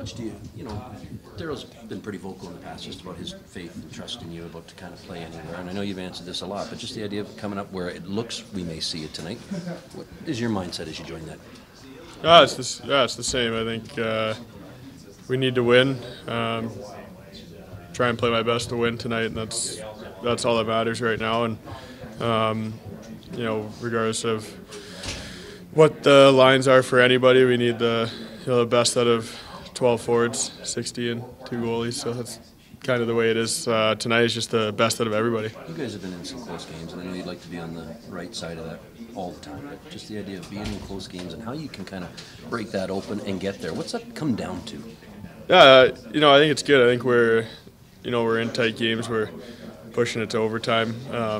much do you know, Daryl's been pretty vocal in the past just about his faith and trust in you about to kind of play anywhere, and I know you've answered this a lot, but just the idea of coming up where it looks we may see it tonight, what is your mindset as you join that? It's the same. I think we need to win. Try and play my best to win tonight, and that's all that matters right now. And you know, regardless of what the lines are for anybody, we need the best out of 12 forwards, 60 and 2 goalies. So that's kind of the way it is tonight. Is just the best out of everybody. You guys have been in some close games, and I know you'd like to be on the right side of that all the time, but just the idea of being in close games and how you can kind of break that open and get there. What's that come down to? Yeah, you know, I think it's good. I think we're in tight games. We're pushing it to overtime. I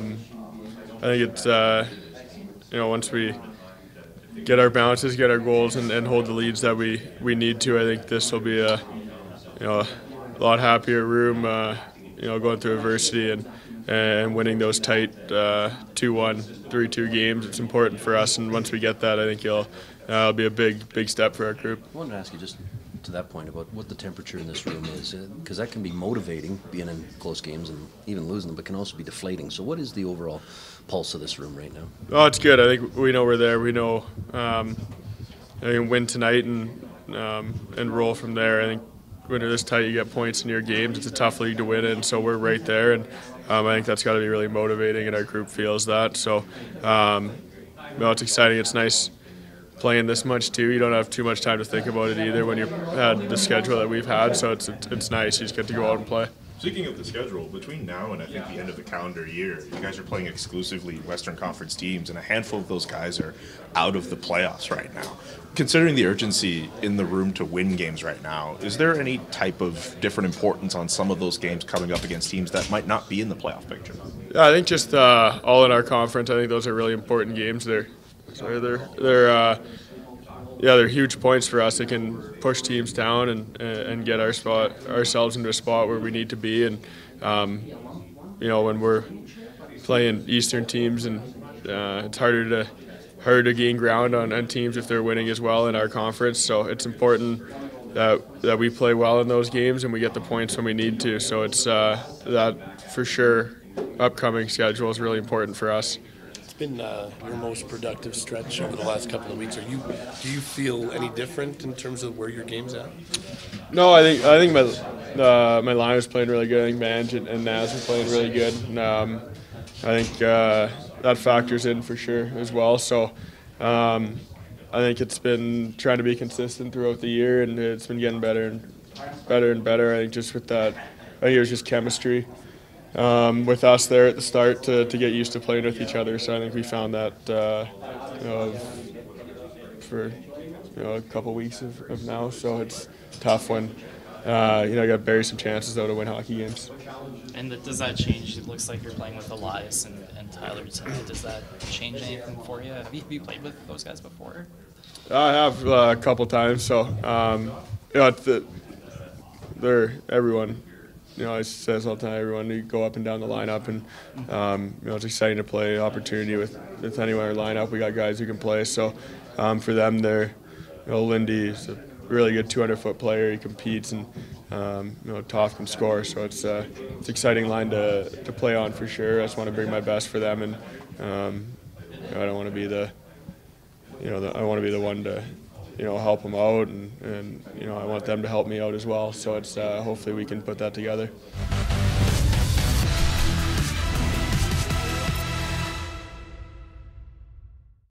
think it's you know, once we get our balances, get our goals, and hold the leads that we need to, I think this will be a lot happier room. You know, going through adversity and winning those tight 2-1, 3-2 games. It's important for us, and once we get that, I think it'll be a big step for our group. I wanted to ask you just to that point about what the temperature in this room is, because that can be motivating, being in close games and even losing them, but can also be deflating. So what is the overall pulse of this room right now? Oh, it's good. I think we know we're there. We know I can win tonight and roll from there. I think when you're this tight, you get points in your games. It's a tough league to win in, so we're right there, and I think that's got to be really motivating, and our group feels that. So, it's exciting. It's nice playing this much too. You don't have too much time to think about it either when you've had the schedule that we've had. So it's nice. You just get to go out and play. Speaking of the schedule, between now and I think the end of the calendar year, you guys are playing exclusively Western Conference teams, and a handful of those guys are out of the playoffs right now. Considering the urgency in the room to win games right now, is there any type of different importance on some of those games coming up against teams that might not be in the playoff picture? Yeah, I think just all in our conference, I think those are really important games. They're huge points for us. It can push teams down and get ourselves into a spot where we need to be. And you know, when we're playing Eastern teams, and it's harder to gain ground on teams if they're winning as well in our conference. So it's important that we play well in those games and we get the points when we need to. So it's that for sure. Upcoming schedule is really important for us. It's been your most productive stretch over the last couple of weeks. Do you feel any different in terms of where your game's at? No, I think my line was playing really good. I think Manj and Naz were playing really good. And, I think that factors in for sure as well. So I think it's been trying to be consistent throughout the year, and it's been getting better and better. I think just with that, I think it was just chemistry. With us there at the start to get used to playing with each other. So I think we found that for a couple weeks of now. So it's tough when you got to bury some chances though to win hockey games. And does that change? It looks like you're playing with Elias and Tyler tonight. Does that change anything for you? Have you played with those guys before? I have a couple times. So they're everyone. You know, I says all the time, everyone, you go up and down the lineup, and it's exciting to play. Opportunity with anyone in our lineup. We got guys who can play. So for them, Lindy is a really good 200-foot player. He competes, and Toff can score. So it's exciting line to play on for sure. I just want to bring my best for them, and I don't want to be I want to be the one to help them out, and I want them to help me out as well. So it's hopefully we can put that together.